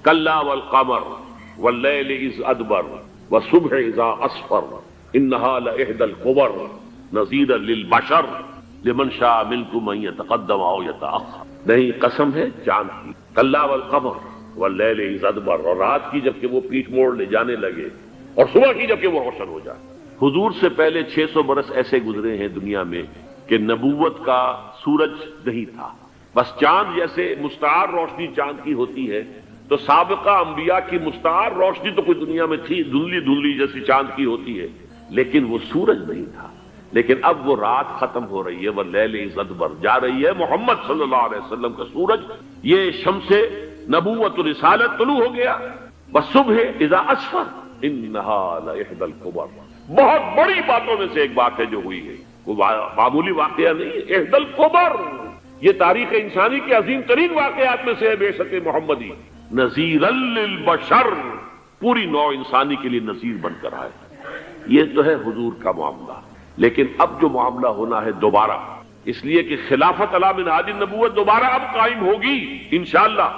کلا والقمر واللیل اذ ادبر والصبح اذا اسفر انہا لإحدى الکبر نذیرا للبشر لمن شاء منکم ان یتقدم او یتأخر. نہیں، قسم ہے چاند کی. کلا والقمر واللیل اذ ادبر، اور رات کی جبکہ وہ پیٹھ موڑ لے جانے لگے، اور صبح کی جبکہ وہ روشن ہو جائے. حضور سے پہلے 600 برس ایسے گزرے ہیں دنیا میں کہ نبوت کا سورج نہیں تھا، بس چاند جیسے مستعار روشنی چاند کی ہوتی ہے، تو سابقہ انبیاء کی مستعار روشنی تو کوئی دنیا میں تھی، دھندلی دھندلی جیسی چاند کی ہوتی ہے، لیکن وہ سورج نہیں تھا. لیکن اب وہ رات ختم ہو رہی ہے، واللیل اذ ادبر، جا رہی ہے محمد صلی اللہ علیہ وسلم کا سورج، یہ شمس نبوت و رسالت طلوع ہو گیا. والصبح اذا اسفر انہا لإحدى الکبر. بہت بڑی باتوں میں سے ایک بات ہے جو ہوئی ہے، وہ معمولی واقعہ نہیں ہے. احدى الکبر، یہ تاریخ انسانی کے عظیم ترین واقعات میں سے ہے بعثت محمدی. نذیرا للبشر، پوری نوع انسانی کے لیے نذیر بن کر آئے. یہ تو ہے حضور کا معاملہ. لیکن اب جو معاملہ ہونا ہے دوبارہ، اس لیے کہ خلافت علی منہاج النبوت دوبارہ اب قائم ہوگی انشاءاللہ.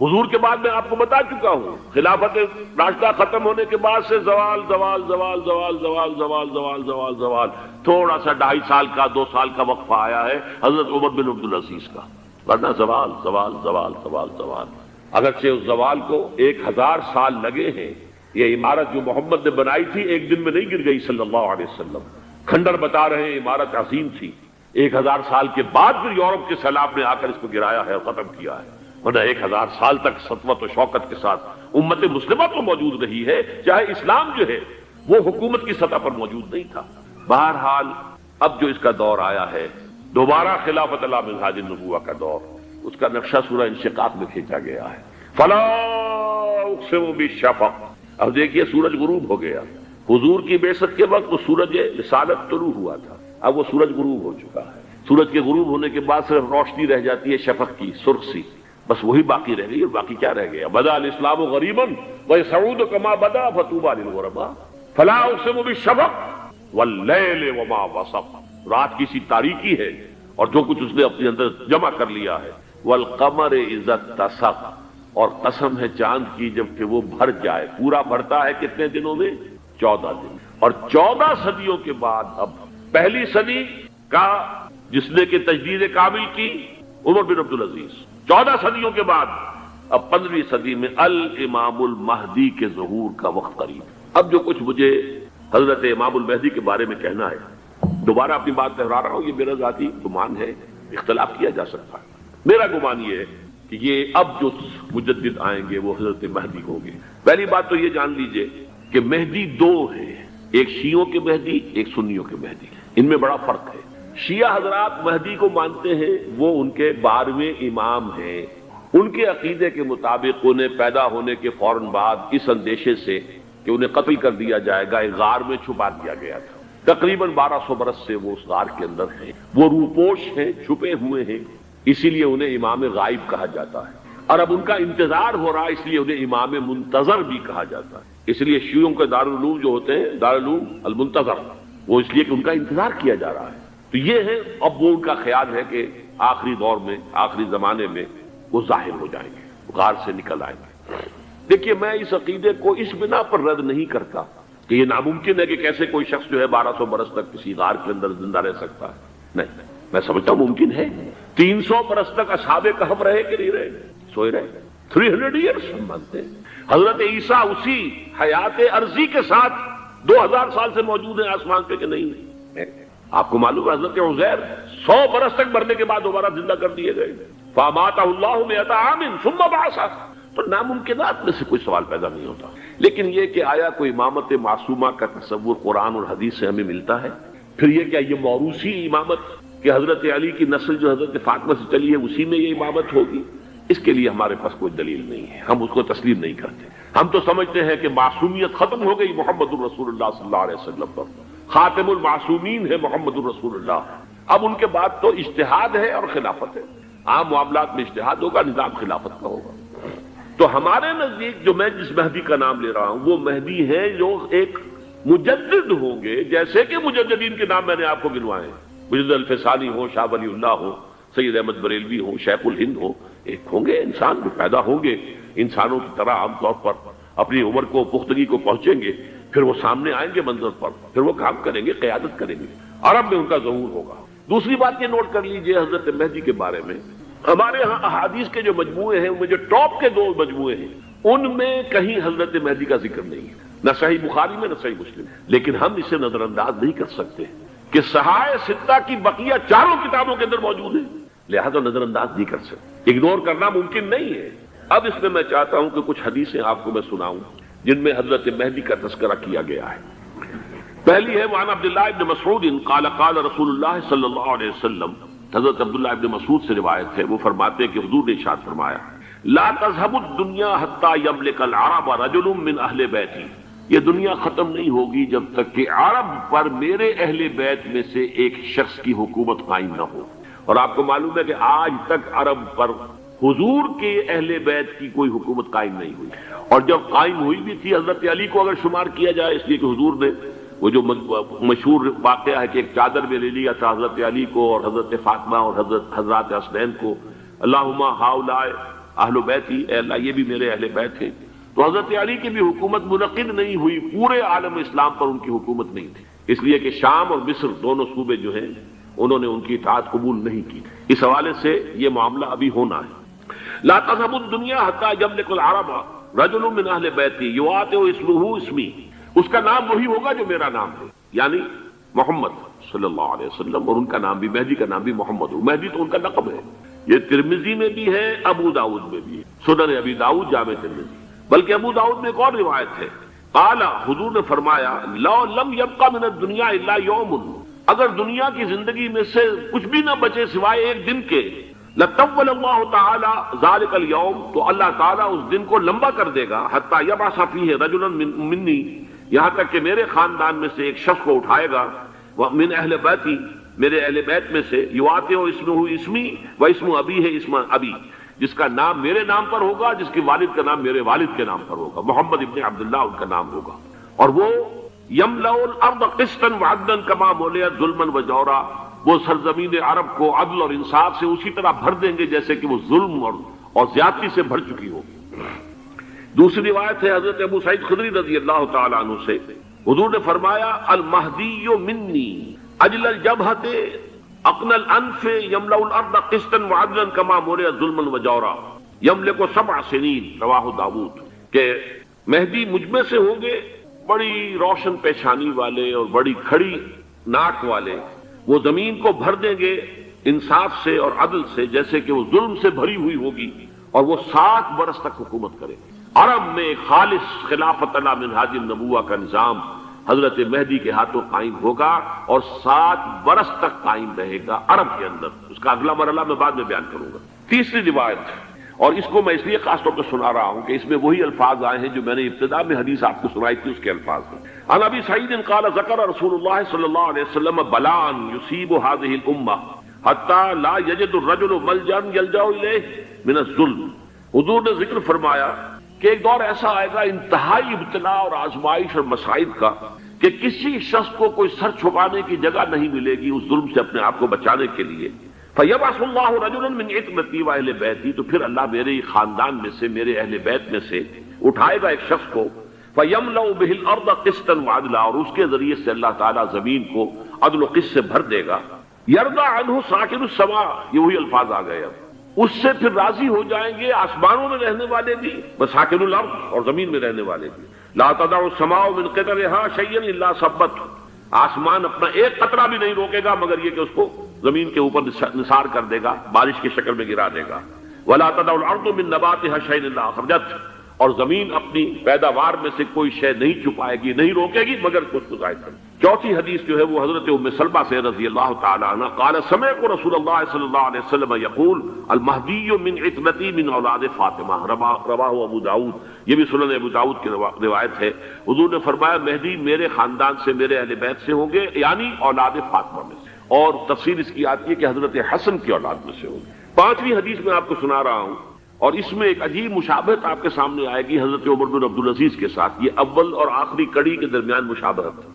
حضور کے بعد میں آپ کو بتا چکا ہوں، خلافت راشدہ ختم ہونے کے بعد سے زوال زوال زوال زوال زوال زوال زوال زوال زوال، تھوڑا سا 2.5 سال کا 2 سال کا وقفہ آیا ہے حضرت عمر بن عبدالعزیز کا، ورنہ زوال زوال زوال زوال زوال. اگرچہ اس زوال کو 1000 سال لگے ہیں. یہ عمارت جو محمد نے بنائی تھی ایک دن میں نہیں گر گئی صلی اللہ علیہ وسلم. کھنڈر بتا رہے ہیں عمارت عظیم تھی، 1000 سال کے بعد پھر یورپ کے سیلاب نے آ کر اس کو گرایا ہے اور ختم کیا ہے. ورنہ 1000 سال تک سطوت و شوکت کے ساتھ امت مسلمہ تو موجود رہی ہے، چاہے اسلام جو ہے وہ حکومت کی سطح پر موجود نہیں تھا. بہرحال اب جو اس کا دور آیا ہے دوبارہ خلافت علی منہاج النبوہ کا دور، اس کا نقشہ سورہ انشقاق میں کھینچا گیا ہے. فلا اقسم بالشفق. اب دیکھیے سورج غروب ہو گیا. حضور کی بعثت کے وقت وہ سورج رسالت طلوع ہوا تھا، اب وہ سورج غروب ہو چکا ہے. سورج کے غروب ہونے کے بعد صرف روشنی رہ جاتی ہے شفق کی، سرخ سی، بس وہی باقی رہ گئی. اور باقی کیا رہ گیا؟ بدا الاسلام غریبا ویسعود کما بدا فطوبی للغرباء. فلا اقسم بالشفق واللیل وما وسق. رات کی سی تاریکی ہے اور جو کچھ اس نے اپنے اندر جمع کر لیا ہے. والقمر اذا اتسق، اور قسم ہے چاند کی جبکہ وہ بھر جائے. پورا بھرتا ہے کتنے دنوں میں؟ 14 دن. اور 14 صدیوں کے بعد اب پہلی صدی کا جس نے کہ تجدید کامل کی عمر بن عبدالعزیز، 14 صدیوں کے بعد اب 15ویں صدی میں الامام المہدی کے ظہور کا وقت قریب. اب جو کچھ مجھے حضرت امام المہدی کے بارے میں کہنا ہے، دوبارہ اپنی بات دہرا رہا ہوں، یہ میرا ذاتی گمان ہے، اختلاف کیا جا سکتا ہے. میرا گمان یہ ہے کہ یہ اب جو مجدد آئیں گے وہ حضرت مہدی ہوں گے. پہلی بات تو یہ جان لیجئے کہ مہدی 2 ہیں، ایک شیعوں کے مہدی، ایک سنیوں کے مہدی. ان میں بڑا فرق ہے. شیعہ حضرات مہدی کو مانتے ہیں، وہ ان کے 12ویں امام ہیں. ان کے عقیدے کے مطابق انہیں پیدا ہونے کے فوراً بعد اس اندیشے سے کہ انہیں قتل کر دیا جائے گا ایک غار میں چھپا دیا گیا تھا. تقریباً 1200 برس سے وہ اس غار کے اندر ہیں. وہ روپوش ہیں، چھپے ہوئے ہیں، اسی لیے انہیں امام غائب کہا جاتا ہے. اور اب ان کا انتظار ہو رہا ہے، اس لیے انہیں امام منتظر بھی کہا جاتا ہے. اس لیے شیعوں کے دارالعلوم جو ہوتے ہیں دارالعلوم المنتظر، وہ اس لیے کہ ان کا انتظار کیا جا رہا ہے. تو یہ ہے اب وہ ان کا خیال ہے کہ آخری دور میں، آخری زمانے میں وہ ظاہر ہو جائیں گے، غار سے نکل آئیں گے. دیکھیے میں اس عقیدے کو اس بنا پر رد نہیں کرتا کہ یہ ناممکن ہے کہ کیسے کوئی شخص جو ہے 1200 برس تک کسی غار کے اندر زندہ رہ سکتا ہے. نہیں، میں سمجھتا ہوں ممکن ہے. 300 برس تک اصحاب کہف رہے کہ نہیں رہے؟ سوئے رہے. 300 ایئرس ہم مانتے ہیں. حضرت عیسیٰ اسی حیات عرضی کے ساتھ 2000 سال سے موجود ہیں آسمان پہ کہ نہیں؟ آپ کو معلوم ہے حضرت عزیر 100 برس تک مرنے کے بعد دوبارہ زندہ کر دیے گئے. فاماتہ اللہ 100 عام ثم بعثہ. تو ناممکنات میں سے کوئی سوال پیدا نہیں ہوتا. لیکن یہ کہ آیا کوئی امامت معصومہ کا تصور قرآن اور حدیث سے ہمیں ملتا ہے؟ پھر یہ کیا یہ موروثی امامت کہ حضرت علی کی نسل جو حضرت فاطمہ سے چلی ہے اسی میں یہ امامت ہوگی؟ اس کے لیے ہمارے پاس کوئی دلیل نہیں ہے، ہم اس کو تسلیم نہیں کرتے. ہم تو سمجھتے ہیں کہ معصومیت ختم ہو گئی محمد الرسول اللہ صلی اللہ علیہ وسلم پر. خاتم المعصومین ہے محمد الرسول اللہ. اب ان کے بعد تو اجتہاد ہے اور خلافت ہے. عام معاملات میں اجتہاد ہوگا، نظام خلافت کا ہوگا. تو ہمارے نزدیک جو میں جس مہدی کا نام لے رہا ہوں وہ مہدی ہے جو ایک مجدد ہوں گے، جیسے کہ مجددین کے نام میں نے آپ کو گنوائے ہیں. مجدد الفسانی ہو، شاہ ولی اللہ ہو، سید احمد بریلوی ہو، شیخ الہند ہو، ایک ہوں گے انسان جو پیدا ہوں گے انسانوں کی طرح عام طور پر اپنی عمر کو پختگی کو پہنچیں گے، پھر وہ سامنے آئیں گے منظر پر، پھر وہ کام کریں گے، قیادت کریں گے، عرب میں ان کا ظہور ہوگا۔ دوسری بات یہ نوٹ کر لیجئے حضرت مہدی کے بارے میں، ہمارے ہاں احادیث کے جو مجموعے ہیں ان میں جو ٹاپ کے 2 مجموعے ہیں ان میں کہیں حضرت مہدی کا ذکر نہیں ہے، نہ صحیح بخاری میں نہ صحیح مسلم، لیکن ہم اسے نظر انداز نہیں کر سکتے کہ صحائح ستہ کی بقیہ 4 کتابوں کے اندر موجود ہے، لہذا نظر انداز نہیں کر سکتے، اگنور کرنا ممکن نہیں ہے۔ اب اس میں چاہتا ہوں کہ کچھ حدیثیں آپ کو میں سناؤں جن میں حضرت مہدی کا تذکرہ کیا گیا ہے۔ پہلی ہے وعن عبداللہ ابن مسعود قال قال رسول اللہ صلی اللہ علیہ وسلم، حضرت عبداللہ ابن مسعود سے روایت ہے، وہ فرماتے ہیں کہ حضور نے ارشاد فرمایا لا تذهب الدنيا حتى يملك العرب رجل من اہل بیتی، یہ دنیا ختم نہیں ہوگی جب تک کہ عرب پر میرے اہل بیت میں سے ایک شخص کی حکومت قائم نہ ہو۔ اور آپ کو معلوم ہے کہ آج تک عرب پر حضور کے اہل بیت کی کوئی حکومت قائم نہیں ہوئی، اور جب قائم ہوئی بھی تھی حضرت علی کو اگر شمار کیا جائے، اس لیے کہ حضور نے وہ جو مشہور واقعہ ہے کہ ایک چادر میں لے لیا تھا حضرت علی کو اور حضرت فاطمہ اور حضرات حسنین کو، اللہم ہؤلاء اہل بیتی، اے اللہ یہ بھی میرے اہل بیت ہیں، تو حضرت علی کی بھی حکومت منعقد نہیں ہوئی، پورے عالم اسلام پر ان کی حکومت نہیں تھی، اس لیے کہ شام اور مصر دونوں صوبے جو ہیں انہوں نے ان کی اطاعت قبول نہیں کی۔ اس حوالے سے یہ معاملہ ابھی ہونا ہے۔ لا تذهب الدنيا حتى يملك العرب رجل من اہل بیتی یواطئ اسمہ اسمی، اس کا نام وہی ہوگا جو میرا نام ہے، یعنی محمد صلی اللہ علیہ وسلم، اور ان کا نام بھی مہدی کا نام بھی محمد ہو، مہدی تو ان کا لقب ہے، یہ ترمذی میں بھی ہے، ابو داؤد میں بھی ہے، سنن ابی داؤد جامع ترمذی، بلکہ ابو داؤد میں ایک اور روایت ہے، قال حضور نے فرمایا لو لم يبق من الدنيا الا يوم، اگر دنیا کی زندگی میں سے کچھ بھی نہ بچے سوائے ایک دن کے، لطول اللہ تعالی ذلک اليوم، تو اللہ تعالیٰ اس دن کو لمبا کر دے گا، حتی یبعث فیہ رجلا منی، یہاں تک کہ میرے خاندان میں سے ایک شخص کو اٹھائے گا، من اہل بیتی، میرے اہل بیت میں سے، یواطئ اسمہ اسمی و اسم ابی ہے اسم ابی، جس کا نام میرے نام پر ہوگا، جس کے والد کا نام میرے والد کے نام پر ہوگا، محمد ابن عبداللہ ان کا نام ہوگا، اور وہ یملأ الارض قسطا وعدلا کما ملئت ظلما وجورا، وہ سرزمین عرب کو عدل اور انصاف سے اسی طرح بھر دیں گے جیسے کہ وہ ظلم اور زیادتی سے بھر چکی ہوگی۔ دوسری روایت ہے حضرت ابو سعید خدری رضی اللہ تعالی عنہ سے، حضور نے فرمایا المہدی منی اجل الجبہۃ اقن الانف یملأ الارض قسطا وعدلا کما ملئت ظلما وجورا یملک 7 سنین، رواہ داؤد، کہ مہدی مجھ میں سے ہوں گے بڑی روشن پیشانی والے اور بڑی کھڑی ناک والے، وہ زمین کو بھر دیں گے انصاف سے اور عدل سے جیسے کہ وہ ظلم سے بھری ہوئی ہوگی، اور وہ 7 برس تک حکومت کرے گی۔ عرب میں خالص خلافت علی منہاج النبوہ کا نظام حضرت مہدی کے ہاتھوں قائم ہوگا اور 7 برس تک قائم رہے گا عرب کے اندر، اس کا اگلا مرحلہ میں بعد میں بیان کروں گا۔ تیسری روایت، اور اس کو میں اس لیے خاص طور پر سنا رہا ہوں کہ اس میں وہی الفاظ آئے ہیں جو میں نے ابتدا میں حدیث آپ کو سنائی تھی، اس کے الفاظ ہیں۔ عن ابی سعید قال ذکر رسول اللہ صلی اللہ علیہ وسلم بلاء یصیب هذه الامہ حتی لا یجد الرجل ملجا یلجا الیہ من الظلم، حضور نے ذکر فرمایا کہ ایک دور ایسا آئے گا انتہائی ابتلا اور آزمائش اور مصائب کا کہ کسی شخص کو کوئی سر چھپانے کی جگہ نہیں ملے گی اس ظلم سے اپنے آپ کو بچانے کے لیے۔ فَيَبْعَثُ اللَّهُ رَجُلًا مِنْ عِتْرَتِي وَأَهْلِ بَيْتِي، تو پھر اللہ میرے خاندان میں سے، میرے اہل بیت میں سے اٹھائے گا ایک شخص کو، فَيَمْلَأُ بِهِ الْأَرْضَ قِسْطًا وَعَدْلًا، اور اس کے ذریعے سے اللہ تعالیٰ زمین کو عدل و قسط سے بھر دے گا۔ يَرْضَى عَنْهُ سَاكِنُ السَّمَاءِ، یہ وہی الفاظ آ گئے، اب اس سے پھر راضی ہو جائیں گے آسمانوں میں رہنے والے بھی، وَسَاكِنُ الْأَرْضِ، اور زمین میں رہنے والے بھی۔ لَا تَدَعُ السَّمَاءُ مِنْ قِطَرِهَا شَيْئًا إِلَّا صَبَّتْهُ، آسمان اپنا ایک قطرہ بھی نہیں روکے گا مگر یہ کہ اس کو زمین کے اوپر نثار کر دے گا، بارش کی شکل میں گرا دے گا۔ وَلَا تَدَعُ الْأَرْضُ مِن نَبَاتِهَا شَيْئًا إِلَّا أَخْرَجَتْهُ، اور زمین اپنی پیداوار میں سے کوئی شے نہیں چھپائے گی، نہیں روکے گی مگر کچھ کو ظاہر کرے۔ چوتھی حدیث جو ہے وہ حضرت ام سلمہ سے رضی اللہ تعالی عنہ قال سمعت رسول اللہ صلی اللہ علیہ وسلم یقول المہدی من عترتی من اولاد فاطمہ، رواہ ابو داؤد، یہ بھی سنن ابو داؤد کی روایت ہے۔ حضور نے فرمایا مہدی میرے خاندان سے، میرے اہل بیت سے ہوں گے، یعنی اولاد فاطمہ میں سے، اور تفصیل اس کی آتی ہے کہ حضرت حسن کی اولاد میں سے ہوں گے۔ پانچویں حدیث میں آپ کو سنا رہا ہوں، اور اس میں ایک عجیب مشابہت آپ کے سامنے آئے گی حضرت عمر بن عبدالعزیز کے ساتھ، یہ اول اور آخری کڑی کے درمیان مشابہت۔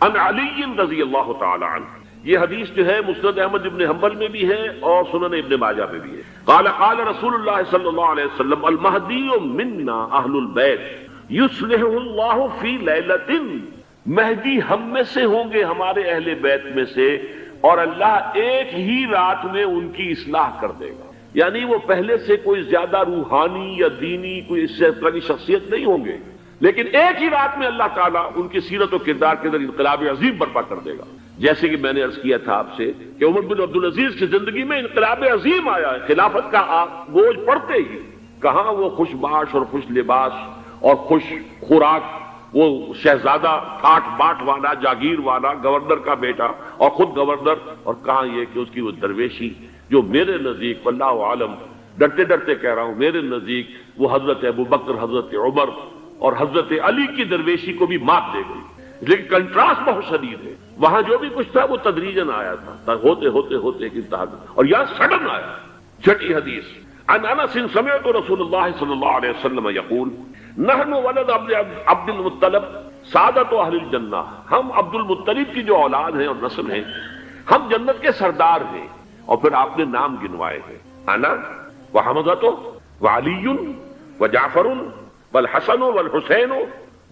ان علی رضی اللہ تعالی عنہ، یہ حدیث جو ہے مسند احمد ابن حنبل میں بھی ہے اور سنن ابن ماجہ میں بھی ہے۔ قال قال رسول اللہ صلی اللہ علیہ وسلم المہدی منا اہل البیت یصلح اللہ فی لیلۃ، مہدی ہم میں سے ہوں گے، ہمارے اہل بیت میں سے، اور اللہ ایک ہی رات میں ان کی اصلاح کر دے گا۔ یعنی وہ پہلے سے کوئی زیادہ روحانی یا دینی کوئی اس طرح کی شخصیت نہیں ہوں گے، لیکن ایک ہی رات میں اللہ تعالیٰ ان کی سیرت و کردار کے اندر انقلاب عظیم برپا کر دے گا۔ جیسے کہ میں نے عرض کیا تھا آپ سے کہ عمر بن عبدالعزیز کی زندگی میں انقلاب عظیم آیا ہے، خلافت کا بوجھ پڑتے ہی کہاں وہ خوش باش اور خوش لباس اور خوش خوراک، وہ شہزادہ ٹھاٹ باٹ والا، جاگیر والا، گورنر کا بیٹا اور خود گورنر، اور کہاں یہ کہ اس کی وہ درویشی جو میرے نزدیک واللہ عالم ڈرتے ڈرتے کہہ رہا ہوں، میرے نزدیک وہ حضرت ابوبکر، حضرت عمر اور حضرت علی کی درویشی کو بھی مات دے گئی، لیکن کنٹراسٹ بہت شدید ہے۔ وہاں جو بھی کچھ تھا وہ تدریجاً آیا تھا، ہوتے ہوتے ہوتے ایک انتہا، اور یہاں سڈن آیا۔ چھٹی حدیث عن انس سمعت رسول اللہ صلی اللہ علیہ وسلم یقول نحن ولد عبد المطلب سعادت اہل الجنہ، ہم عبد المطلب کی جو اولاد ہیں اور نسل ہیں، ہم جنت کے سردار ہیں۔ اور پھر آپ نے نام گنوائے ہیں، انا وحمزۃ وعلی وجعفر والحسن والحسین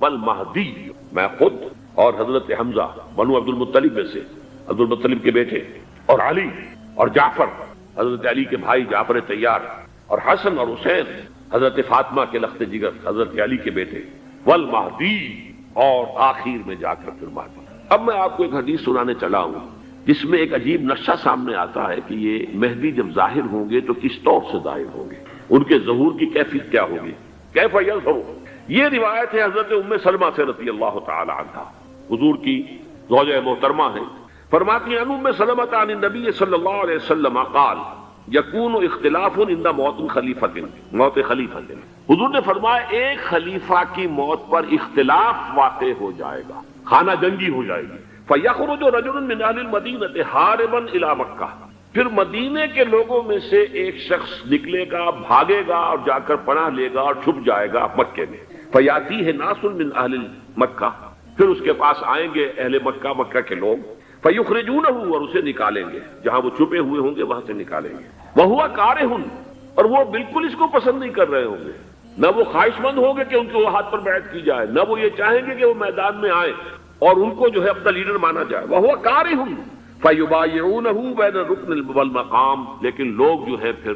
والمہدی، میں خود اور حضرت حمزہ بنو عبد المطلب میں سے، عبد المطلب کے بیٹے، اور علی اور جعفر حضرت علی کے بھائی جعفر طیار، اور حسن اور حسین حضرت فاطمہ کے لخت جگر حضرت علی کے بیٹے، والمہدی، اور آخر میں جا کر پھر مہدی۔ اب میں آپ کو ایک حدیث سنانے چلا ہوں جس میں ایک عجیب نقشہ سامنے آتا ہے کہ یہ مہدی جب ظاہر ہوں گے تو کس طور سے ظاہر ہوں گے، ان کے ظہور کی کیفیت کیا ہوگی، کیف یظہر۔ یہ روایت ہے حضرت ام سلمہ سے رضی اللہ تعالی عنہا، حضور کی زوجہ محترمہ ہیں، فرماتی ہیں ام سلمہ عن النبی صلی اللہ علیہ وسلم قال یکون اختلاف عند موت خلیفۃ، موت خلیفۃ، حضور نے فرمایا ایک خلیفہ کی موت پر اختلاف واقع ہو جائے گا، خانہ جنگی ہو جائے گی، فیخرج رجل من اہل المدینہ حاربا الی مکہ، پھر مدینے کے لوگوں میں سے ایک شخص نکلے گا، بھاگے گا اور جا کر پناہ لے گا اور چھپ جائے گا مکے میں، فیاتیہ ناس من اہل مکہ، پھر اس کے پاس آئیں گے اہل مکہ، مکہ کے لوگ، فیخرجونہ، اور اسے نکالیں گے، جہاں وہ چھپے ہوئے ہوں گے وہاں سے نکالیں گے، وہو کارہ، اور وہ بالکل اس کو پسند نہیں کر رہے ہوں گے، نہ وہ خواہش مند ہوں گے کہ ان کے ہاتھ پر بیعت کی جائے، نہ وہ یہ چاہیں گے کہ وہ میدان میں آئیں اور ان کو جو ہے اپنا لیڈر مانا جائے، وہو کارہ، فیبایعونہ بین الرکن والمقام، لیکن لوگ جو ہے پھر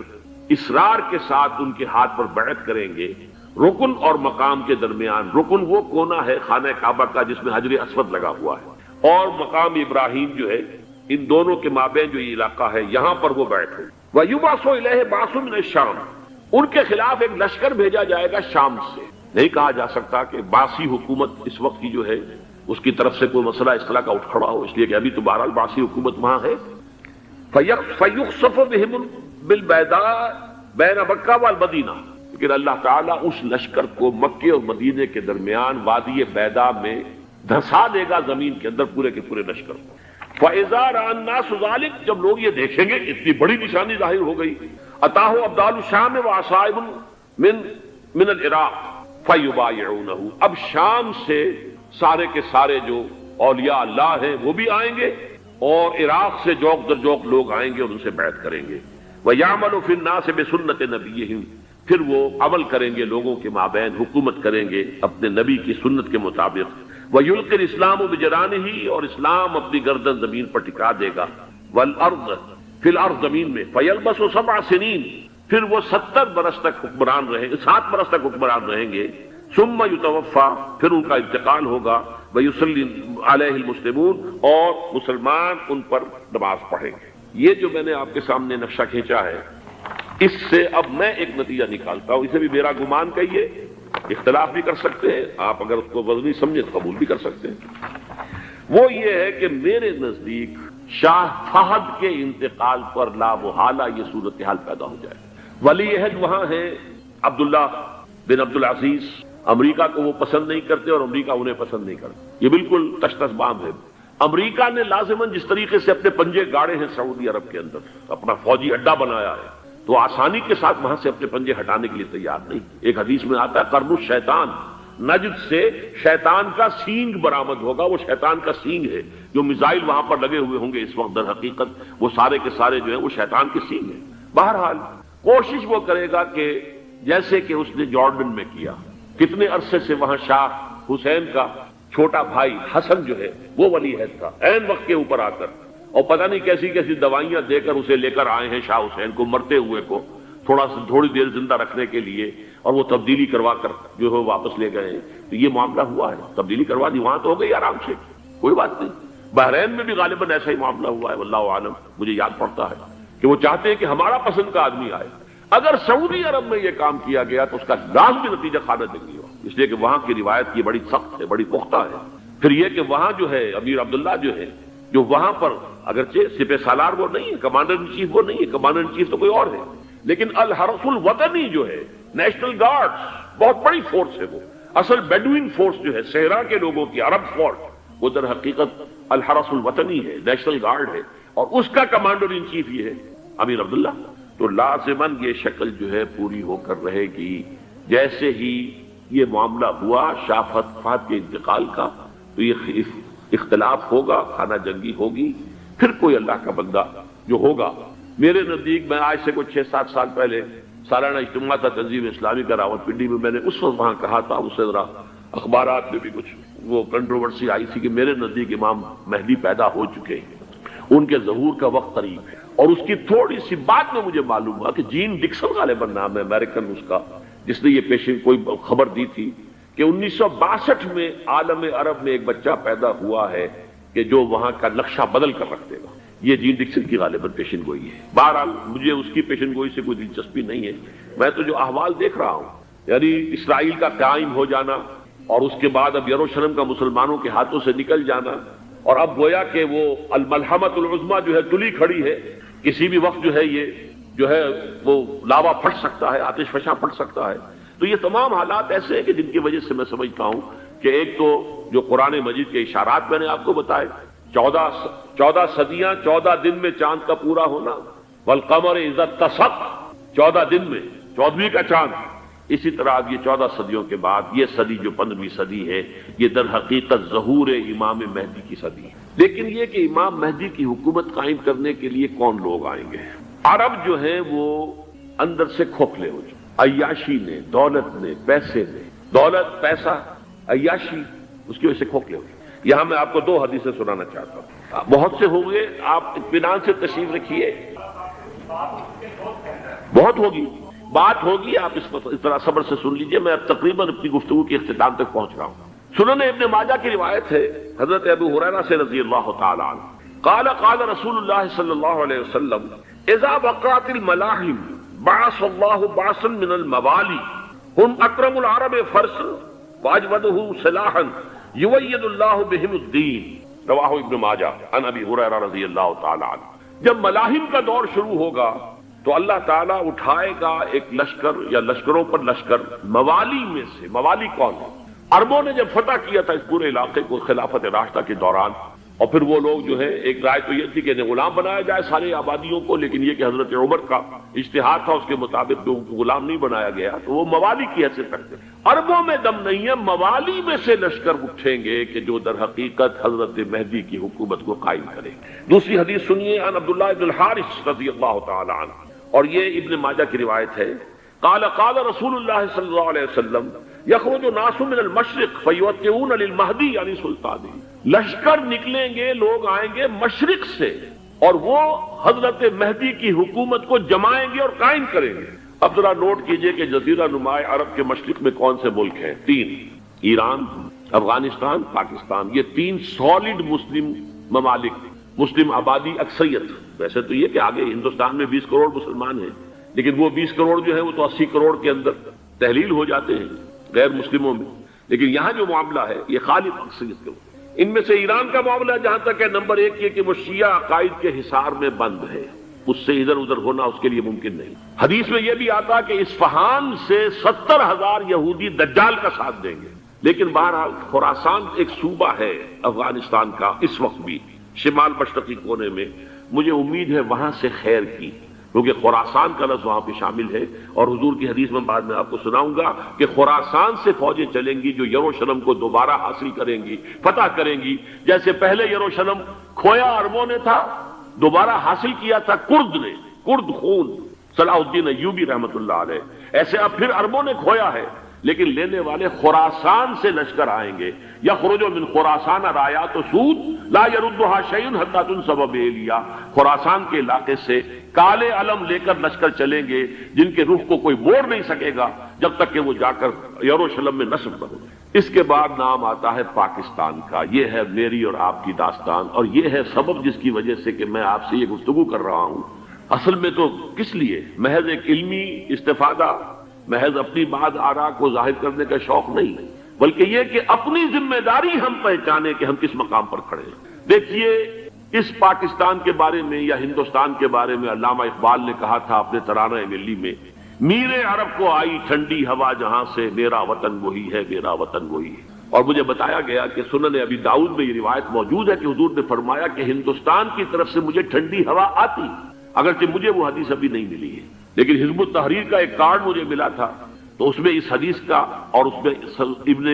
اصرار کے ساتھ ان کے ہاتھ پر بیعت کریں گے رکن اور مقام کے درمیان۔ رکن وہ کونا ہے خانہ کعبہ کا جس میں حجر اسود لگا ہوا ہے، اور مقام ابراہیم جو ہے، ان دونوں کے مابین جو یہ علاقہ ہے یہاں پر وہ بیعت ہو۔ وَيُبْعَثُ إِلَيْهِ بَعْثٌ مِنَ الشَّامِ، ان کے خلاف ایک لشکر بھیجا جائے گا شام سے۔ نہیں کہا جا سکتا کہ باسی حکومت اس وقت کی جو ہے اس کی طرف سے کوئی مسئلہ اس طرح کا اٹھ کھڑا ہو، اس لیے کہ ابھی تو بہرحال باسی حکومت وہاں ہے۔ فَيُخْسَفُ بِهِمْ بِالْبَيْضَاءِ بَيْنَ مَكَّةَ وَالْمَدِينَةِ، لیکن اللہ تعالیٰ اس لشکر کو مکے اور مدینے کے درمیان وادی بیضاء میں دھسا دے گا، زمین کے اندر پورے کے پورے لشکر کو۔ فَإِذَا رَأَى النَّاسُ ذَلِكَ، جب لوگ یہ دیکھیں گے اتنی بڑی نشانی ظاہر ہو گئی، أَتَاهُ أَبْدَالُ الشَّامِ وَعَصَائِبٌ مِنَ الْعِرَاقِ فَيُبَايِعُونَهُ، اب شام سے سارے کے سارے جو اولیاء اللہ ہیں وہ بھی آئیں گے، اور عراق سے جوق در جوق لوگ آئیں گے اور ان سے بیعت کریں گے۔ وَيَعْمَلُ فِي النَّاسِ بِسُنَّةِ نَبِيِّهِمْ، پھر وہ عمل کریں گے لوگوں کے مابین، حکومت کریں گے اپنے نبی کی سنت کے مطابق۔ وَيُلْقِي الْإِسْلَامُ بِجَرَانِهِ، اور اسلام اپنی گردن زمین پر ٹکا دے گا، وَالْأَرْضِ فِي الْأَرْضِ، زمین میں، فَيَلْبَسُ 7 سنین، پھر وہ 70 برس تک حکمران رہیں گے، 7 برس تک حکمران رہیں گے، ثُمَّ يُتَوَفَّى، پھر ان کا انتقال ہوگا، وَيُصَلِّي عَلَيْهِ الْمُسْلِمُونَ، اور مسلمان ان پر نماز پڑھیں گے۔ یہ جو میں نے آپ کے سامنے نقشہ کھینچا ہے، اس سے اب میں ایک نتیجہ نکالتا ہوں، اسے بھی میرا گمان کہیے، اختلاف بھی کر سکتے ہیں آپ، اگر اس کو وزنی سمجھے تو قبول بھی کر سکتے ہیں۔ وہ یہ ہے کہ میرے نزدیک شاہ فہد کے انتقال پر لا محالہ یہ صورتحال پیدا ہو جائے۔ ولی عہد وہاں ہے عبداللہ بن عبدالعزیز، امریکہ کو وہ پسند نہیں کرتے اور امریکہ انہیں پسند نہیں کرتا، یہ بالکل تش تش بام ہے۔ امریکہ نے لازماً جس طریقے سے اپنے پنجے گاڑے ہیں سعودی عرب کے اندر، اپنا فوجی اڈا بنایا ہے، تو آسانی کے ساتھ وہاں سے اپنے پنجے ہٹانے کے لیے تیار نہیں۔ ایک حدیث میں آتا ہے قرن الشیطان، نجد سے شیطان کا سینگ برآمد ہوگا. وہ شیطان کا سینگ ہے. جو میزائل وہاں پر لگے ہوئے ہوں گے اس وقت در حقیقت وہ سارے کے سارے جو ہیں وہ شیطان کے سینگ ہیں. بہرحال کوشش وہ کرے گا کہ جیسے کہ اس نے جارڈن میں کیا. کتنے عرصے سے وہاں شاہ حسین کا چھوٹا بھائی حسن جو ہے وہ ولی عہد تھا. عین وقت کے اوپر آ کر اور پتہ نہیں کیسی کیسی دوائیاں دے کر اسے لے کر آئے ہیں شاہ حسین کو, مرتے ہوئے کو تھوڑی دیر زندہ رکھنے کے لیے, اور وہ تبدیلی کروا کر جو ہے واپس لے گئے ہیں. تو یہ معاملہ ہوا ہے, تبدیلی کروا دی, وہاں تو ہو گئی آرام سے, کوئی بات نہیں. بحرین میں بھی غالباً ایسا ہی معاملہ ہوا ہے, واللہ عالم. مجھے یاد پڑتا ہے کہ وہ چاہتے ہیں کہ ہمارا پسند کا آدمی آئے. اگر سعودی عرب میں یہ کام کیا گیا تو اس کا لازمی نتیجہ خانہ جنگی ہوا, اس لیے کہ وہاں کی روایت یہ بڑی سخت ہے, بڑی پختہ ہے. پھر یہ کہ وہاں جو ہے امیر عبداللہ جو ہے, جو وہاں پر اگرچہ سپہ سالار وہ نہیں ہے, کمانڈر ان چیف وہ نہیں ہے, کمانڈر ان چیف تو کوئی اور ہے, لیکن الحرس الوطنی جو ہے نیشنل گارڈز بہت بڑی فورس ہے. وہ اصل بیڈوئن فورس جو ہے صحرا کے لوگوں کی عرب فورس, وہ در حقیقت الحرس الوطنی ہے, نیشنل گارڈ ہے, اور اس کا کمانڈر ان چیف یہ ہے امیر عبداللہ. تو لازماً یہ شکل جو ہے پوری ہو کر رہے گی. جیسے ہی یہ معاملہ ہوا شاہ فہد کے انتقال کا, تو یہ اختلاف ہوگا, خانہ جنگی ہوگی. پھر کوئی اللہ کا بندہ جو ہوگا, میرے نزدیک, میں آج سے کوئی 6-7 سال پہلے سالانہ اجتماع تھا تنظیم اسلامی کا راولپنڈی میں, میں نے اس وقت وہاں کہا تھا, اس سے ذرا اخبارات میں بھی کچھ وہ کنٹروورسی آئی تھی کہ میرے نزدیک امام مہدی پیدا ہو چکے ہیں, ان کے ظہور کا وقت قریب ہے. اور اس کی تھوڑی سی بات میں مجھے معلوم ہوا کہ جین ڈکسن غالباً نام ہے امریکن اس کا, جس نے یہ پیشن کوئی خبر دی تھی کہ 1962 میں عالم عرب میں ایک بچہ پیدا ہوا ہے کہ جو وہاں کا نقشہ بدل کر رکھ دے گا. یہ جین ڈکسن کی غالباً پیشن گوئی ہے. بہرحال مجھے اس کی پیشن گوئی سے کوئی دلچسپی نہیں ہے. میں تو جو احوال دیکھ رہا ہوں, یعنی اسرائیل کا قائم ہو جانا, اور اس کے بعد اب یروشلم کا مسلمانوں کے ہاتھوں سے نکل جانا, اور اب گویا کہ وہ الملحمۃ العظمیٰ جو ہے تلی کھڑی ہے, کسی بھی وقت جو ہے یہ جو ہے وہ لاوا پھٹ سکتا ہے, آتش فشاں پھٹ سکتا ہے. تو یہ تمام حالات ایسے ہیں کہ جن کی وجہ سے میں سمجھتا ہوں کہ ایک تو جو قرآن مجید کے اشارات میں نے آپ کو بتائے, 14 صدیاں 14 دن میں چاند کا پورا ہونا, والقمر اذا اتسق, 14 دن میں 14ویں کا چاند. اسی طرح اب یہ 14 صدیوں کے بعد یہ صدی جو 15ویں صدی ہے, یہ در حقیقت ظہور امام مہدی کی صدی ہے. لیکن یہ کہ امام مہدی کی حکومت قائم کرنے کے لیے کون لوگ آئیں گے؟ عرب جو ہیں وہ اندر سے کھوکھلے ہو چکے, عیاشی نے, دولت نے, پیسے نے, دولت, پیسہ, عیاشی, اس کی وجہ سے کھوکھلے ہو چکے. یہاں میں آپ کو 2 حدیثیں سنانا چاہتا ہوں, بہت سے ہوں گے, آپ اطمینان سے تشریف رکھیے, بہت ہوگی بات ہوگی, آپ اس طرح صبر سے سن لیجئے. میں اب تقریباً اپنی گفتگو کے اختتام تک پہنچ رہا ہوں. سنن ابن ماجہ کی روایت ہے حضرت ابو ہریرہ سے رضی اللہ تعالی عنہ, قال قال رسول اللہ صلی اللہ علیہ وسلم اذا وقعت الملاحم بعث اللہ بعثا من الموالی هم اکرم العرب فرسا واجودہ سلاحا یوید اللہ بہم الدین. رواہ ابن ماجہ عن ابی ہریرہ رضی اللہ تعالی عنہ. جب ملاحم کا دور شروع ہوگا تو اللہ تعالیٰ اٹھائے گا ایک لشکر یا لشکروں پر لشکر موالی میں سے. موالی کون ہے؟ عربوں نے جب فتح کیا تھا اس پورے علاقے کو خلافت راشدہ کے دوران, اور پھر وہ لوگ جو ہے, ایک رائے تو یہ تھی کہ انہیں غلام بنایا جائے سارے آبادیوں کو, لیکن یہ کہ حضرت عمر کا اجتہاد تھا, اس کے مطابق ان کو غلام نہیں بنایا گیا, تو وہ موالی کی حیثیت رکھتے. عربوں میں دم نہیں ہے, موالی میں سے لشکر اٹھیں گے کہ جو در حقیقت حضرت مہدی کی حکومت کو قائم کریں گے. دوسری حدیث سنیے عن عبداللہ بن الحارث رضی اللہ تعالی عنہ, اور یہ ابن ماجہ کی روایت ہے. قال قال رسول اللہ صلی اللہ علیہ وسلم یخرج ناس من المشرق فیوتئون للمہدی یعنی سلطانی. لشکر نکلیں گے, لوگ آئیں گے مشرق سے, اور وہ حضرت مہدی کی حکومت کو جمائیں گے اور قائم کریں گے. اب ذرا نوٹ کیجئے کہ جزیرہ نما عرب کے مشرق میں کون سے ملک ہیں؟ 3, ایران, افغانستان, پاکستان. یہ 3 سالڈ مسلم ممالک, مسلم آبادی اکثریت. ویسے تو یہ کہ آگے ہندوستان میں 20 کروڑ مسلمان ہیں, لیکن وہ 20 کروڑ جو ہے وہ تو 80 کروڑ کے اندر تحلیل ہو جاتے ہیں غیر مسلموں میں. لیکن یہاں جو معاملہ ہے یہ خالص اکثریت کے. ان میں سے ایران کا معاملہ جہاں تک ہے, نمبر 1 یہ کہ وہ شیعہ عقائد کے حصار میں بند ہے, اس سے ادھر ادھر ہونا اس کے لیے ممکن نہیں. حدیث میں یہ بھی آتا کہ اصفہان سے 70,000 یہودی دجال کا ساتھ دیں گے. لیکن بہرحال خراسان ایک صوبہ ہے افغانستان کا اس وقت بھی شمال مشرقی کونے میں, مجھے امید ہے وہاں سے خیر کی, کیونکہ خراسان کا لفظ وہاں پہ شامل ہے، اور حضور کی حدیث میں بعد میں آپ کو سناؤں گا کہ خراسان سے فوجیں چلیں گی جو یروشلم کو دوبارہ حاصل کریں گی، فتح کریں گی، جیسے پہلے یروشلم کھویا عربوں نے تھا، دوبارہ حاصل کیا تھا کرد نے، کرد خون صلاح الدین ایوبی رحمت اللہ علیہ، ایسے اب پھر عربوں نے کھویا ہے، لیکن لینے والے خراسان سے لشکر آئیں گے، یخرج من خراسان رایات سود لا یردها شیء حتی تنصب بإیلیا، خراسان کے علاقے سے کالے علم لے کر لشکر چلیں گے جن کے رخ کو کوئی موڑ نہیں سکے گا جب تک کہ وہ جا کر یروشلم میں نصب نہ ہو۔ اس کے بعد نام آتا ہے پاکستان کا، یہ ہے میری اور آپ کی داستان، اور یہ ہے سبب جس کی وجہ سے کہ میں آپ سے یہ گفتگو کر رہا ہوں۔ اصل میں تو کس لیے؟ محض ایک علمی استفادہ، محض اپنی بات آراء کو ظاہر کرنے کا شوق نہیں، بلکہ یہ کہ اپنی ذمہ داری ہم پہچانے کہ ہم کس مقام پر کھڑے ہیں۔ دیکھیے اس پاکستان کے بارے میں یا ہندوستان کے بارے میں علامہ اقبال نے کہا تھا اپنے ترانہ ملی میں، میرے عرب کو آئی ٹھنڈی ہوا جہاں سے، میرا وطن وہی ہے، میرا وطن وہی ہے۔ اور مجھے بتایا گیا کہ سنن ابی داؤد میں یہ روایت موجود ہے کہ حضور نے فرمایا کہ ہندوستان کی طرف سے مجھے ٹھنڈی ہوا آتی، اگرچہ مجھے وہ حدیث ابھی نہیں ملی ہے، لیکن حزب التحریر کا ایک کارڈ مجھے ملا تھا، تو اس میں اس حدیث کا اور اس میں ابن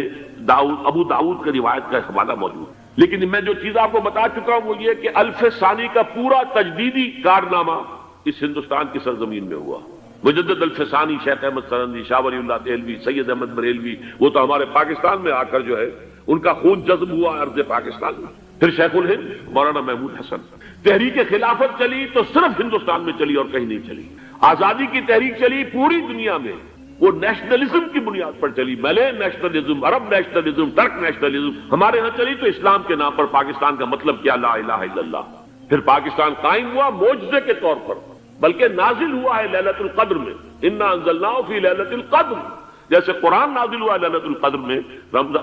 داؤد ابو داؤد کا روایت کا حوالہ موجود ہے۔ لیکن میں جو چیز آپ کو بتا چکا ہوں وہ یہ کہ الف ثانی کا پورا تجدیدی کارنامہ اس ہندوستان کی سرزمین میں ہوا۔ مجدد الف ثانی شیخ احمد سرندی، شاہ ولی اللہ دہلوی، سید احمد بریلوی، وہ تو ہمارے پاکستان میں آ کر جو ہے ان کا خون جذب ہوا ارض پاکستان میں۔ پھر شیخ الہند مولانا محمود حسن، تحریک خلافت چلی تو صرف ہندوستان میں چلی اور کہیں نہیں چلی۔ آزادی کی تحریک چلی پوری دنیا میں، وہ نیشنلزم کی بنیاد پر چلی، ملے نیشنلزم، عرب نیشنلزم، ترک نیشنلزم، ہمارے ہاں چلی تو اسلام کے نام پر پاکستان کا مطلب کیا؟ لا الہ الا اللہ۔ پھر پاکستان قائم ہوا معجزے کے طور پر، بلکہ نازل ہوا ہے لیلۃ القدر میں، انا انزلناہ فی لیلۃ القدر، جیسے قرآن نازل ہوا ہے لیلۃ القدر میں،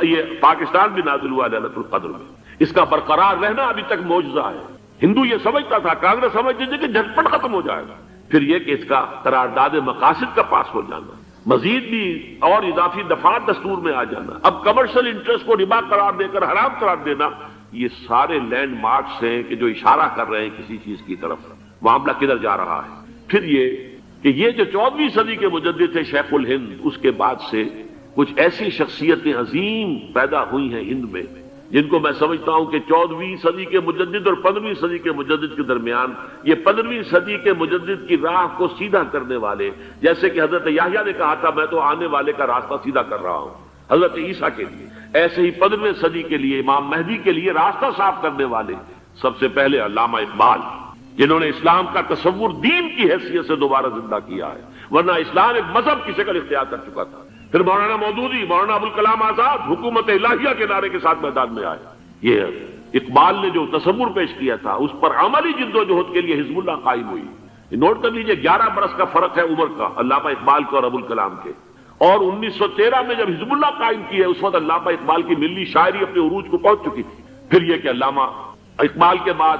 یہ پاکستان بھی نازل ہوا ہے لیلۃ القدر میں۔ اس کا برقرار رہنا ابھی تک معجزہ ہے۔ ہندو یہ سمجھتا تھا، کانگریس سمجھتی تھی کہ جھٹپٹ ختم ہو جائے گا۔ پھر یہ کہ اس کا قرارداد مقاصد کا پاس ہو جانا، مزید بھی اور اضافی دفعات دستور میں آ جانا، اب کمرشل انٹرسٹ کو ربا قرار دے کر حرام قرار دینا، یہ سارے لینڈ مارکس ہیں کہ جو اشارہ کر رہے ہیں کسی چیز کی طرف، معاملہ کدھر جا رہا ہے۔ پھر یہ کہ یہ جو 14ویں صدی کے مجدد تھے شیخ الہند، اس کے بعد سے کچھ ایسی شخصیتیں عظیم پیدا ہوئی ہیں ہند میں، جن کو میں سمجھتا ہوں کہ 14ویں صدی کے مجدد اور 15ویں صدی کے مجدد کے درمیان یہ 15ویں صدی کے مجدد کی راہ کو سیدھا کرنے والے، جیسے کہ حضرت یحییٰ نے کہا تھا میں تو آنے والے کا راستہ سیدھا کر رہا ہوں حضرت عیسیٰ کے لیے، ایسے ہی 15ویں صدی کے لیے امام مہدی کے لیے راستہ صاف کرنے والے سب سے پہلے علامہ اقبال، جنہوں نے اسلام کا تصور دین کی حیثیت سے دوبارہ زندہ کیا ہے، ورنہ اسلام ایک مذہب کی شکل اختیار کر چکا تھا۔ پھر مولانا مودودی، مولانا ابوالکلام آزاد حکومت الہیہ کے نعرے کے ساتھ میدان میں آئے۔ یہ اقبال نے جو تصور پیش کیا تھا اس پر عملی جدوجہد کے لیے حزب اللہ قائم ہوئی۔ نوٹ کر لیجئے 11 برس کا فرق ہے عمر کا علامہ اقبال کے اور ابوالکلام کے، اور 1913 میں جب حزب اللہ قائم کی ہے اس وقت علامہ اقبال کی ملی شاعری اپنے عروج کو پہنچ چکی تھی۔ پھر یہ کہ علامہ اقبال کے بعد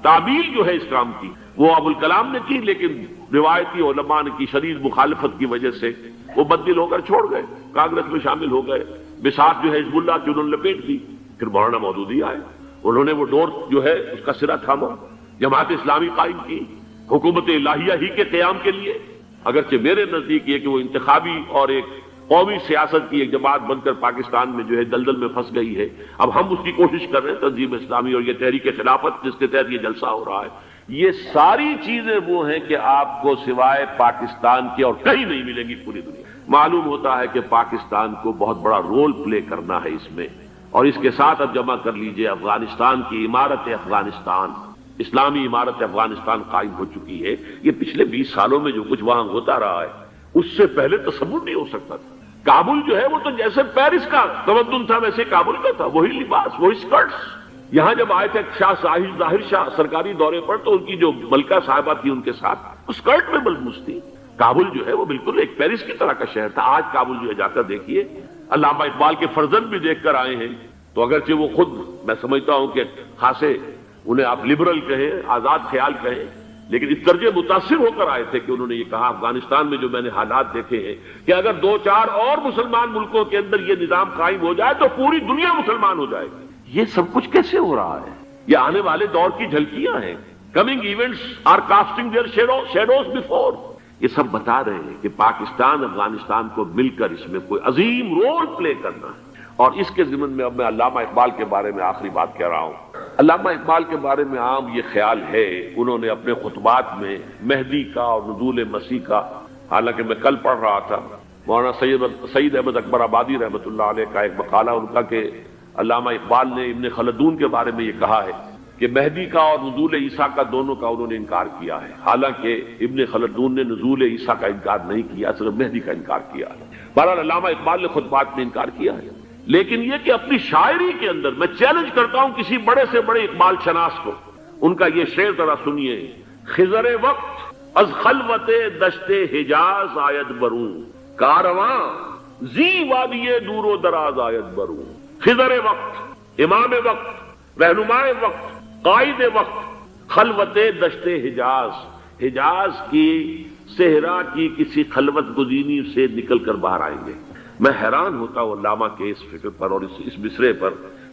تعبیل جو ہے اس کام کی وہ ابوالکلام نے کی، لیکن روایتی علماء کی شدید مخالفت کی وجہ سے وہ بددل ہو کر چھوڑ گئے، کانگریس میں شامل ہو گئے، بساط جو ہے حزب اللہ کی انہوں نے لپیٹ دی۔ پھر مولانا مودودی آئے، انہوں نے وہ ڈور جو ہے اس کا سرا تھاما، جماعت اسلامی قائم کی حکومت الہیہ ہی کے قیام کے لیے، اگرچہ میرے نزدیک یہ کہ وہ انتخابی اور ایک قومی سیاست کی ایک جماعت بن کر پاکستان میں جو ہے دلدل میں پھنس گئی ہے۔ اب ہم اس کی کوشش کر رہے ہیں، تنظیم اسلامی اور یہ تحریک خلافت جس کے تحت یہ جلسہ ہو رہا ہے، یہ ساری چیزیں وہ ہیں کہ آپ کو سوائے پاکستان کے اور کہیں نہیں ملیں گی پوری دنیا۔ معلوم ہوتا ہے کہ پاکستان کو بہت بڑا رول پلے کرنا ہے اس میں، اور اس کے ساتھ اب جمع کر لیجئے افغانستان کی عمارت افغانستان، اسلامی عمارت افغانستان قائم ہو چکی ہے۔ یہ پچھلے 20 سالوں میں جو کچھ وہاں ہوتا رہا ہے اس سے پہلے تصور نہیں ہو سکتا تھا۔ کابل جو ہے وہ تو جیسے پیرس کا تمدن تھا ویسے کابل کا تھا، وہی لباس، وہی سکرٹس۔ یہاں جب آئے تھے شاہ ظاہر شاہ سرکاری دورے پر تو ان کی جو ملکہ صاحبہ تھی ان کے ساتھ اسکرٹ میں ملبوس تھی۔ کابل جو ہے وہ بالکل ایک پیرس کی طرح کا شہر تھا۔ آج کابل جو ہے جا کر دیکھیے، علامہ اقبال کے فرزند بھی دیکھ کر آئے ہیں، تو اگرچہ وہ خود میں سمجھتا ہوں کہ خاصے انہیں آپ لبرل کہیں، آزاد خیال کہیں، لیکن اس درجے متاثر ہو کر آئے تھے کہ انہوں نے یہ کہا افغانستان میں جو میں نے حالات دیکھے ہیں کہ اگر 2-4 اور مسلمان ملکوں کے اندر یہ نظام قائم ہو جائے تو پوری دنیا مسلمان ہو جائے گی۔ یہ سب کچھ کیسے ہو رہا ہے؟ یہ آنے والے دور کی جھلکیاں ہیں۔ Coming events are casting their shadows before. یہ سب بتا رہے ہیں کہ پاکستان افغانستان کو مل کر اس میں کوئی عظیم رول پلے کرنا ہے. اور اس کے ضمن میں اب میں علامہ اقبال کے بارے میں آخری بات کہہ رہا ہوں. علامہ اقبال کے بارے میں عام یہ خیال ہے، انہوں نے اپنے خطبات میں مہدی کا اور نزول مسیح کا، حالانکہ میں کل پڑھ رہا تھا مولانا سعید احمد اکبر آبادی رحمۃ اللہ علیہ کا ایک مقالہ ان کا کہ علامہ اقبال نے ابن خلدون کے بارے میں یہ کہا ہے کہ مہدی کا اور نزول عیسیٰ کا دونوں کا انہوں نے انکار کیا ہے، حالانکہ ابن خلدون نے نزول عیسیٰ کا انکار نہیں کیا، صرف مہدی کا انکار کیا ہے. بہرحال علامہ اقبال نے خطبات میں انکار کیا ہے. لیکن یہ کہ اپنی شاعری کے اندر میں چیلنج کرتا ہوں کسی بڑے سے بڑے اقبال شناس کو، ان کا یہ شعر ذرا سنیے. خضر وقت از خلوت دشت حجاز آید بروں، کارواں زی وادی دور و دراز آید بروں. خضر وقت، امام وقت، رہنمائے وقت، قائد وقت، خلوت دشت حجاز کی صحرا کی کسی خلوت گزینی سے نکل کر باہر آئیں گے. میں حیران ہوتا ہوں علامہ کے اس فکر پر اور اس مصرے پر.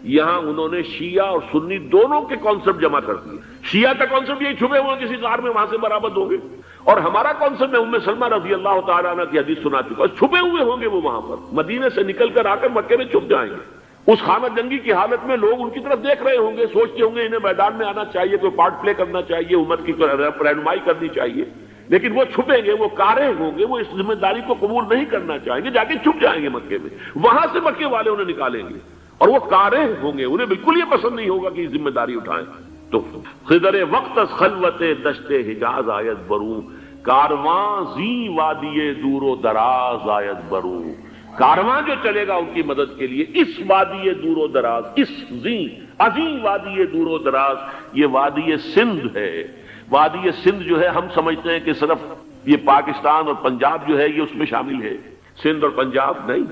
یہاں انہوں نے شیعہ اور سنی دونوں کے کانسیپٹ جمع کر دیے. شیعہ کا کانسیپٹ یہی چھپے ہوئے کسی غار میں وہاں سے برآمد ہوں گے، اور ہمارا کانسیپٹ میں ام سلمہ رضی اللہ تعالیٰ عنہ کی حدیث سنا چکا، چھپے ہوئے ہوں گے وہ وہاں پر، مدینے سے نکل کر آ کر مکے میں چھپ جائیں گے. اس خانہ جنگی کی حالت میں لوگ ان کی طرف دیکھ رہے ہوں گے، سوچتے ہوں گے انہیں میدان میں آنا چاہیے، کوئی پارٹ پلے کرنا چاہیے، امت کی رہنمائی کرنی چاہیے. لیکن وہ چھپیں گے، وہ کارے ہوں گے، وہ اس ذمہ داری کو قبول نہیں کرنا چاہیں گے، جا کے چھپ جائیں گے مکے میں. وہاں سے مکے والے انہیں نکالیں گے، اور وہ کارے ہوں گے، انہیں بالکل یہ پسند نہیں ہوگا کہ یہ ذمہ داری اٹھائیں. تو خضر وقت از خلوت دشت حجاز آید بروں، کارواں زی وادی دور و دراز آید بروں. کارواں جو چلے گا ان کی مدد کے لیے اس وادی دور و دراز، اس عظیم وادی دور و دراز، یہ وادی سندھ ہے. وادی سندھ جو ہے ہم سمجھتے ہیں کہ صرف یہ پاکستان اور پنجاب جو ہے یہ اس میں شامل ہے. سندھ اور پنجاب نہیں،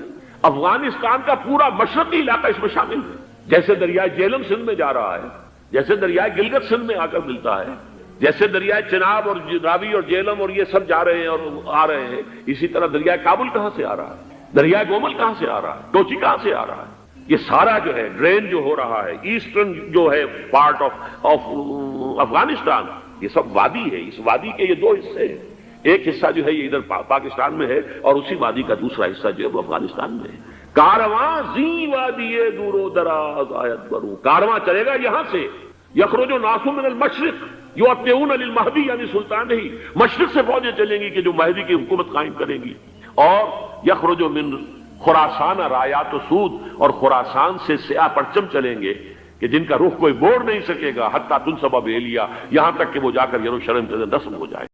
افغانستان کا پورا مشرقی علاقہ اس میں شامل ہے. جیسے دریائے جیلم سندھ میں جا رہا ہے، جیسے دریائے گلگت سندھ میں آ کر ملتا ہے، جیسے دریائے چناب اور راوی اور جیلم اور یہ سب جا رہے ہیں اور آ رہے ہیں، اسی طرح دریائے کابل کہاں سے آ رہا ہے، دریائے گومل کہاں سے آ رہا ہے، ٹوچی کہاں سے آ رہا ہے. یہ سارا جو ہے ڈرین جو ہو رہا ہے، ایسٹرن جو ہے پارٹ آف افغانستان، یہ سب وادی ہے. اس وادی کے یہ دو حصے ہیں، ایک حصہ جو ہے یہ ادھر پاکستان میں ہے، اور اسی وادی کا دوسرا حصہ جو ہے وہ افغانستان میں ہے. کارواں زی وادی دور و دراز آیت بروں، کارواں چلے گا یہاں سے. یخرج الناس من المشرق یؤتون للمہدی یعنی سلطان ہی، مشرق سے فوجیں چلیں گی کہ جو مہدی کی حکومت قائم کریں گی. اور یخرج من خراسان رایات و سود، اور خراسان سے سیاہ پرچم چلیں گے کہ جن کا رخ کوئی موڑ نہیں سکے گا، حتیٰ تنصب بیلیا، یہاں تک کہ وہ جا کر یروشلم کے اندر دفن ہو جائے.